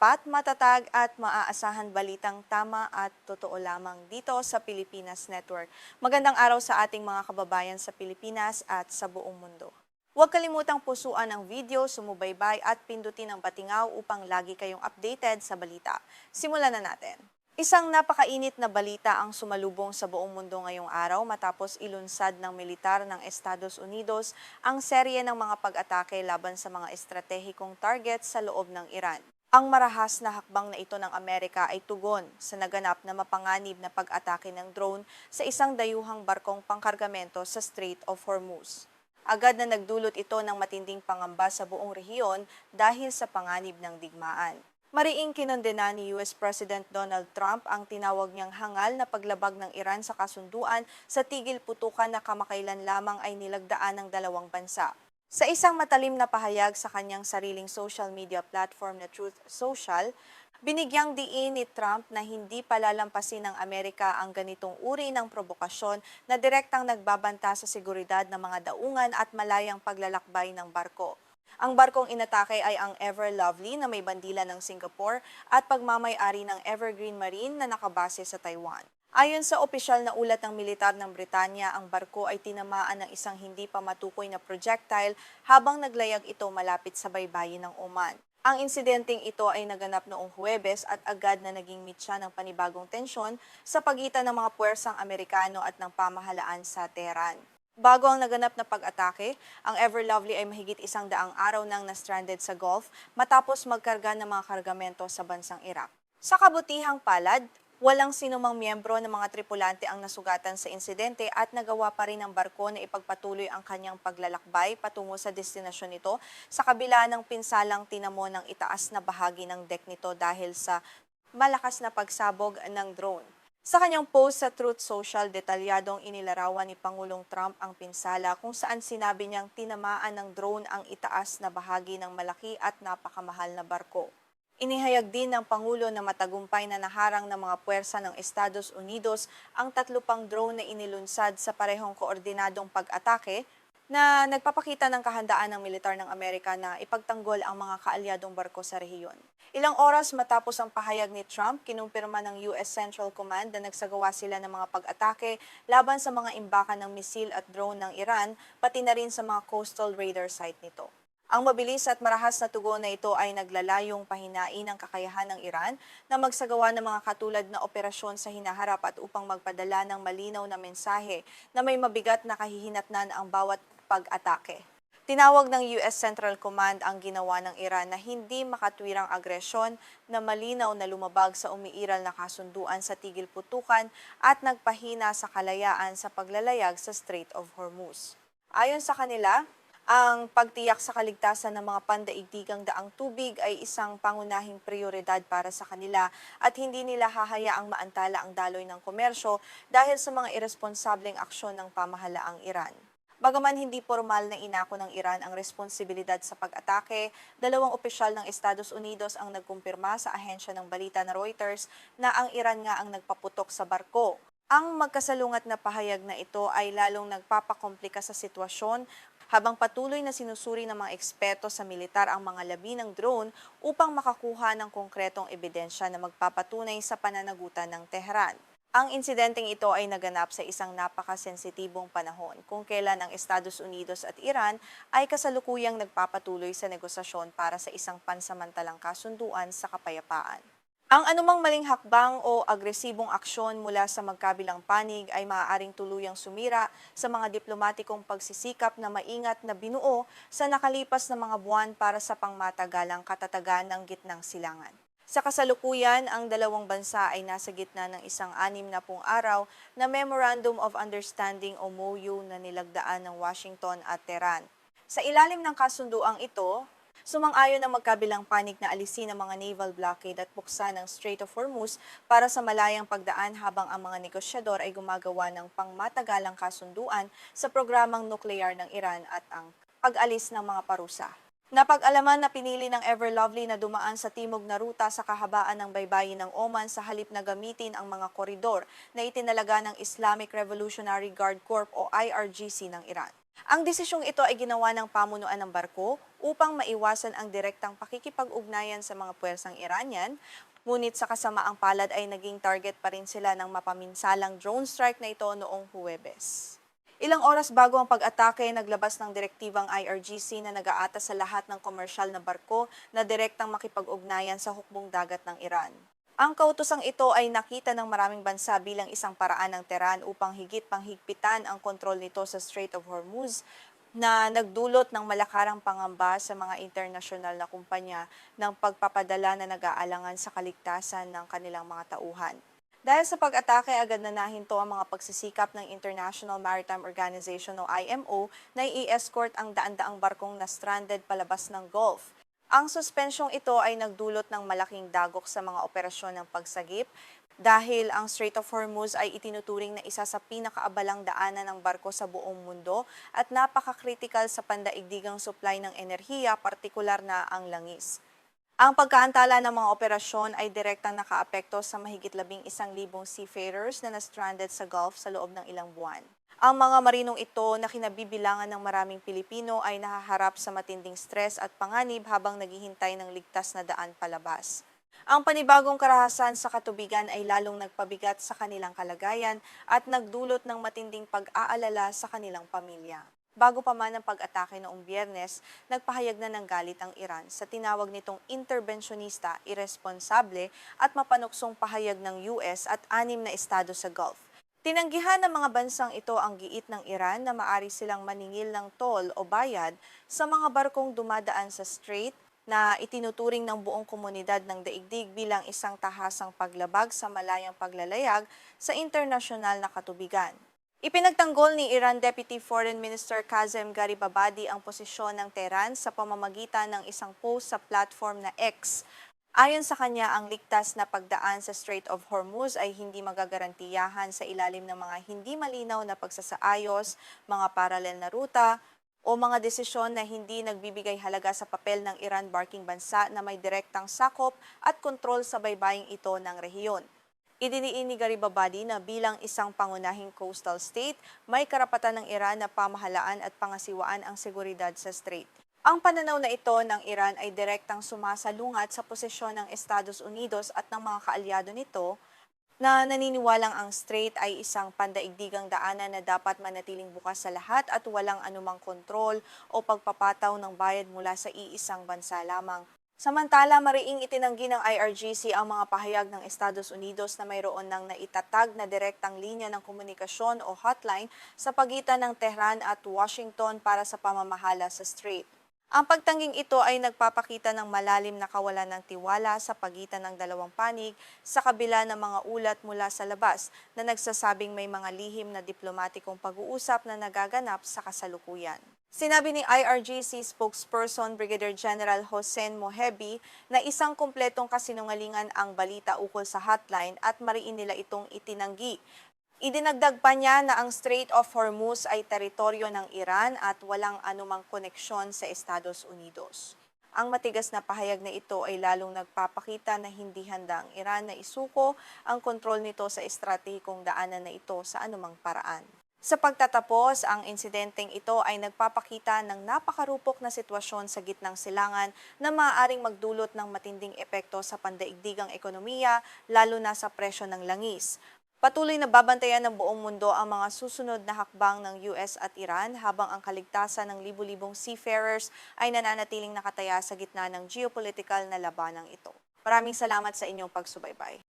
tapat, matatag at maaasahan balitang tama at totoo lamang dito sa Pilipinas Network. Magandang araw sa ating mga kababayan sa Pilipinas at sa buong mundo. Huwag kalimutang pusuan ang video, sumubaybay at pindutin ang batingaw upang lagi kayong updated sa balita. Simulan na natin. Isang napakainit na balita ang sumalubong sa buong mundo ngayong araw matapos ilunsad ng militar ng Estados Unidos ang serye ng mga pag-atake laban sa mga estratehikong target sa loob ng Iran. Ang marahas na hakbang na ito ng Amerika ay tugon sa naganap na mapanganib na pag-atake ng drone sa isang dayuhang barkong pangkargamento sa Strait of Hormuz. Agad na nagdulot ito ng matinding pangamba sa buong rehiyon dahil sa panganib ng digmaan. Mariing kinondena ni US President Donald Trump ang tinawag niyang hangal na paglabag ng Iran sa kasunduan sa tigil putukan na kamakailan lamang ay nilagdaan ng dalawang bansa. Sa isang matalim na pahayag sa kanyang sariling social media platform na Truth Social, binigyang diin ni Trump na hindi palalampasin ng Amerika ang ganitong uri ng provokasyon na direktang nagbabanta sa seguridad ng mga daungan at malayang paglalakbay ng barko. Ang barkong inatake ay ang Ever Lovely na may bandila ng Singapore at pagmamay-ari ng Evergreen Marine na nakabase sa Taiwan. Ayon sa opisyal na ulat ng militar ng Britanya, ang barko ay tinamaan ng isang hindi pa matukoy na projectile habang naglayag ito malapit sa baybayin ng Oman. Ang insidenteng ito ay naganap noong Huwebes at agad na naging mitya ng panibagong tensyon sa pagitan ng mga puwersang Amerikano at ng pamahalaan sa Tehran. Bago ang naganap na pag-atake, ang Ever Lovely ay mahigit 100 araw nang na-stranded sa Gulf matapos magkarga ng mga kargamento sa bansang Iraq. Sa kabutihang palad, walang sinumang miyembro ng mga tripulante ang nasugatan sa insidente at nagawa pa rin ng barko na ipagpatuloy ang kanyang paglalakbay patungo sa destinasyon nito sa kabila ng pinsalang tinamo ng itaas na bahagi ng deck nito dahil sa malakas na pagsabog ng drone. Sa kanyang post sa Truth Social, detalyadong inilarawan ni Pangulong Trump ang pinsala kung saan sinabi niyang tinamaan ng drone ang itaas na bahagi ng malaki at napakamahal na barko. Inihayag din ng Pangulo na matagumpay na naharang ng mga puwersa ng Estados Unidos ang 3 pang drone na inilunsad sa parehong koordinadong pag-atake na nagpapakita ng kahandaan ng militar ng Amerika na ipagtanggol ang mga kaalyadong barko sa rehiyon. Ilang oras matapos ang pahayag ni Trump, kinumpirma ng US Central Command na nagsagawa sila ng mga pag-atake laban sa mga imbakan ng misil at drone ng Iran, pati na rin sa mga coastal radar site nito. Ang mabilis at marahas na tugon na ito ay naglalayong pahinain ang kakayahan ng Iran na magsagawa ng mga katulad na operasyon sa hinaharap at upang magpadala ng malinaw na mensahe na may mabigat na kahihinatnan ang bawat pag-atake. Tinawag ng US Central Command ang ginawa ng Iran na hindi makatwirang agresyon na malinaw na lumabag sa umiiral na kasunduan sa tigil putukan at nagpahina sa kalayaan sa paglalayag sa Strait of Hormuz. Ayon sa kanila, ang pagtiyak sa kaligtasan ng mga pandaigdigang daang tubig ay isang pangunahing prioridad para sa kanila at hindi nila hahayaang maantala ang daloy ng komersyo dahil sa mga irresponsableng aksyon ng pamahalaang Iran. Bagaman hindi formal na inako ng Iran ang responsibilidad sa pag-atake, 2 opisyal ng Estados Unidos ang nagkumpirma sa ahensya ng balita na Reuters na ang Iran nga ang nagpaputok sa barko. Ang magkasalungat na pahayag na ito ay lalong nagpapakomplika sa sitwasyon habang patuloy na sinusuri ng mga eksperto sa militar ang mga labi ng drone upang makakuha ng konkretong ebidensya na magpapatunay sa pananagutan ng Tehran. Ang insidenteng ito ay naganap sa isang napakasensitibong panahon kung kailan ang Estados Unidos at Iran ay kasalukuyang nagpapatuloy sa negosasyon para sa isang pansamantalang kasunduan sa kapayapaan. Ang anumang maling hakbang o agresibong aksyon mula sa magkabilang panig ay maaaring tuluyang sumira sa mga diplomatikong pagsisikap na maingat na binuo sa nakalipas na mga buwan para sa pangmatagalang katatagan ng gitnang silangan. Sa kasalukuyan, ang dalawang bansa ay nasa gitna ng isang 60 araw na Memorandum of Understanding o MOU na nilagdaan ng Washington at Tehran. Sa ilalim ng kasunduang ito, sumang-ayon ang magkabilang panig na alisin ang mga naval blockade at buksan ang Strait of Hormuz para sa malayang pagdaan habang ang mga negosyador ay gumagawa ng pangmatagalang kasunduan sa programang nuklear ng Iran at ang pag-alis ng mga parusa. Napag-alaman na pinili ng Ever Lovely na dumaan sa timog na ruta sa kahabaan ng baybayin ng Oman sa halip na gamitin ang mga koridor na itinalaga ng Islamic Revolutionary Guard Corps o IRGC ng Iran. Ang desisyong ito ay ginawa ng pamunuan ng barko upang maiwasan ang direktang pakikipag-ugnayan sa mga puwersang Iranian, ngunit sa kasamaang palad ay naging target pa rin sila ng mapaminsalang drone strike na ito noong Huwebes. Ilang oras bago ang pag-atake, naglabas ng direktibang IRGC na nag-aata sa lahat ng komersyal na barko na direktang makipag-ugnayan sa hukbong dagat ng Iran. Ang kautosang ito ay nakita ng maraming bansa bilang isang paraan ng Tehran upang higit pang higpitan ang kontrol nito sa Strait of Hormuz na nagdulot ng malakarang pangamba sa mga internasyonal na kumpanya ng pagpapadala na nag-aalangan sa kaligtasan ng kanilang mga tauhan. Dahil sa pag-atake, agad na nahinto ang mga pagsisikap ng International Maritime Organization o IMO na i-escort ang daan-daang barkong na stranded palabas ng Gulf. Ang suspensyong ito ay nagdulot ng malaking dagok sa mga operasyon ng pagsagip dahil ang Strait of Hormuz ay itinuturing na isa sa pinakaabalang daanan ng barko sa buong mundo at napaka-critical sa pandaigdigang supply ng enerhiya, partikular na ang langis. Ang pagkaantala ng mga operasyon ay direktang nakaapekto sa mahigit 11,000 seafarers na na-stranded sa Gulf sa loob ng ilang buwan. Ang mga marinong ito na kinabibilangan ng maraming Pilipino ay nahaharap sa matinding stress at panganib habang naghihintay ng ligtas na daan palabas. Ang panibagong karahasan sa katubigan ay lalong nagpabigat sa kanilang kalagayan at nagdulot ng matinding pag-aalala sa kanilang pamilya. Bago pa man ang pag-atake noong Biyernes, nagpahayag na ng galit ang Iran sa tinawag nitong interbensyonista, irresponsable at mapanuksong pahayag ng US at 6 na estado sa Gulf. Tinanggihan ng mga bansang ito ang giit ng Iran na maari silang maningil ng toll o bayad sa mga barkong dumadaan sa strait na itinuturing ng buong komunidad ng daigdig bilang isang tahasang paglabag sa malayang paglalayag sa internasyonal na katubigan. Ipinagtanggol ni Iran Deputy Foreign Minister Kazem Garibabadi ang posisyon ng Tehran sa pamamagitan ng isang post sa platform na X. Ayon sa kanya, ang ligtas na pagdaan sa Strait of Hormuz ay hindi magagarantiyahan sa ilalim ng mga hindi malinaw na pagsasaayos, mga paralel na ruta, o mga desisyon na hindi nagbibigay halaga sa papel ng Iran-barking bansa na may direktang sakop at kontrol sa baybaying ito ng rehiyon. Idiniin ni Garibabadi na bilang isang pangunahing coastal state, may karapatan ng Iran na pamahalaan at pangasiwaan ang seguridad sa strait. Ang pananaw na ito ng Iran ay direktang sumasalungat sa posisyon ng Estados Unidos at ng mga kaalyado nito na naniniwalang ang strait ay isang pandaigdigang daanan na dapat manatiling bukas sa lahat at walang anumang kontrol o pagpapataw ng bayad mula sa iisang bansa lamang. Samantala, mariing itinanggi ng IRGC ang mga pahayag ng Estados Unidos na mayroon ng naitatag na direktang linya ng komunikasyon o hotline sa pagitan ng Tehran at Washington para sa pamamahala sa strait. Ang pagtangging ito ay nagpapakita ng malalim na kawalan ng tiwala sa pagitan ng dalawang panig sa kabila ng mga ulat mula sa labas na nagsasabing may mga lihim na diplomatikong pag-uusap na nagaganap sa kasalukuyan. Sinabi ni IRGC spokesperson Brigadier General Hossein Mohebi na isang kumpletong kasinungalingan ang balita ukol sa hotline at mariin nila itong itinanggi. Idinagdag pa niya na ang Strait of Hormuz ay teritoryo ng Iran at walang anumang koneksyon sa Estados Unidos. Ang matigas na pahayag na ito ay lalong nagpapakita na hindi handa ang Iran na isuko ang kontrol nito sa estratehikong daanan na ito sa anumang paraan. Sa pagtatapos, ang insidenteng ito ay nagpapakita ng napakarupok na sitwasyon sa gitnang silangan na maaaring magdulot ng matinding epekto sa pandaigdigang ekonomiya, lalo na sa presyo ng langis. Patuloy na babantayan ng buong mundo ang mga susunod na hakbang ng US at Iran habang ang kaligtasan ng libu-libong seafarers ay nananatiling nakataya sa gitna ng geopolitical na labanang ito. Maraming salamat sa inyong pagsubaybay.